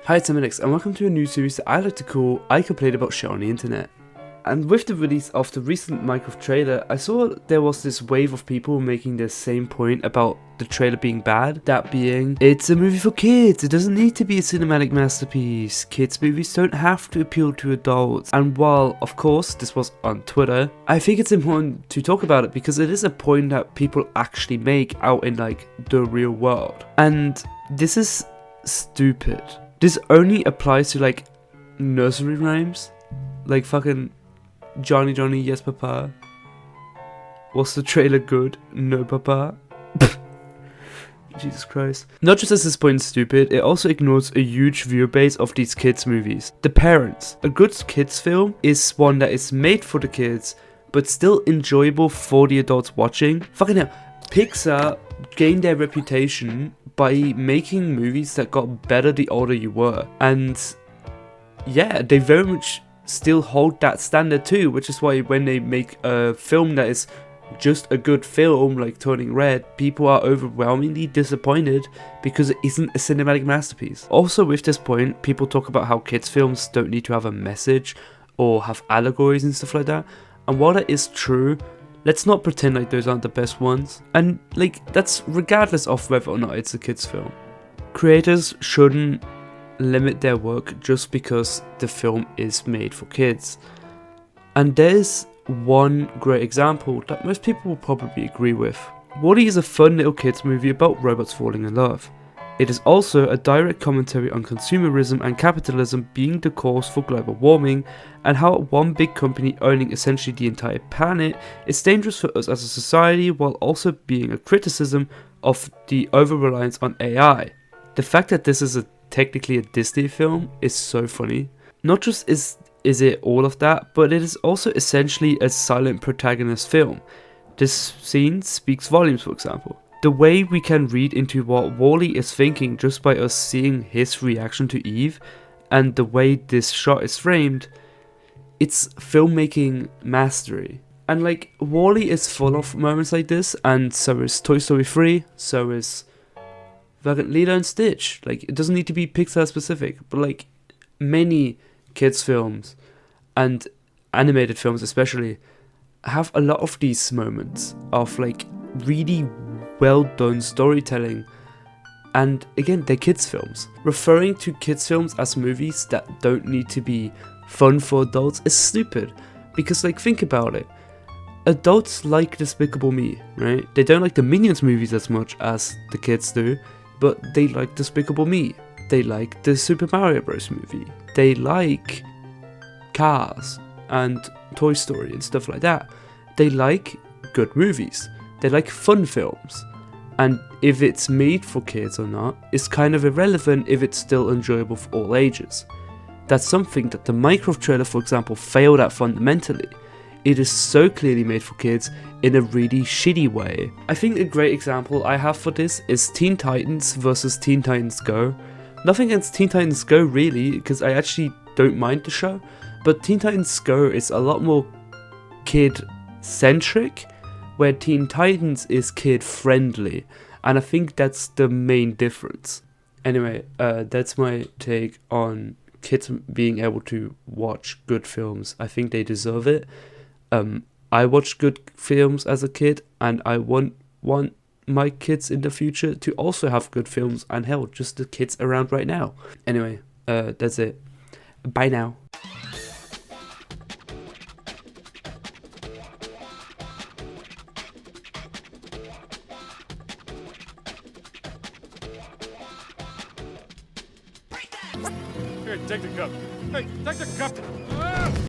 Hi, it's Alex, and welcome to a new series that I like to call I Complain About Shit on the Internet. And with the release of the recent Minecraft trailer, I saw there was this wave of people making the same point about the trailer being bad. That being, it's a movie for kids, it doesn't need to be a cinematic masterpiece. Kids movies don't have to appeal to adults. And while, of course, this was on Twitter, I think it's important to talk about it because it is a point that people actually make out in like the real world. And this is stupid. This only applies to like nursery rhymes, like fucking Johnny Johnny yes papa. Was the trailer good? No papa. Jesus Christ. Not just is this point stupid, it also ignores a huge viewer base of these kids movies. The parents. A good kids film is one that is made for the kids, but still enjoyable for the adults watching. Fucking hell. Pixar gained their reputation by making movies that got better the older you were. And yeah, they very much still hold that standard too, which is why when they make a film that is just a good film like Turning Red, people are overwhelmingly disappointed because it isn't a cinematic masterpiece. Also with this point, people talk about how kids films don't need to have a message or have allegories and stuff like that, and while that is true, let's not pretend like those aren't the best ones, and like that's regardless of whether or not it's a kids film. Creators shouldn't limit their work just because the film is made for kids. And there's one great example that most people will probably agree with. WALL-E is a fun little kids movie about robots falling in love. It is also a direct commentary on consumerism and capitalism being the cause for global warming, and how one big company owning essentially the entire planet is dangerous for us as a society, while also being a criticism of the over-reliance on AI. The fact that this is technically a Disney film is so funny. Not just is it all of that, but it is also essentially a silent protagonist film. This scene speaks volumes, for example. The way we can read into what WALL-E is thinking just by us seeing his reaction to Eve, and the way this shot is framed, it's filmmaking mastery. And like, WALL-E is full of moments like this, and so is Toy Story 3, so is fucking Lilo and Stitch. Like, it doesn't need to be Pixar specific, but like, many kids films, and animated films especially, have a lot of these moments of like, really well done storytelling. And again, they're kids films. Referring to kids films as movies that don't need to be fun for adults is stupid, because like, think about it, adults like Despicable Me, right? They don't like the Minions movies as much as the kids do, but they like Despicable Me. They like the Super Mario Bros. Movie. They like Cars and Toy Story and stuff like that. They like good movies. They like fun films, and if it's made for kids or not is kind of irrelevant if it's still enjoyable for all ages. That's something that the Minecraft trailer, for example, failed at fundamentally. It is so clearly made for kids in a really shitty way. I think a great example I have for this is Teen Titans versus Teen Titans Go. Nothing against Teen Titans Go really, because I actually don't mind the show, but Teen Titans Go is a lot more kid-centric, where Teen Titans is kid-friendly, and I think that's the main difference. Anyway, that's my take on kids being able to watch good films. I think they deserve it. I watched good films as a kid, and I want my kids in the future to also have good films, and hell, just the kids around right now. Anyway, that's it. Bye now. Here, take the cup. Hey, take the cup.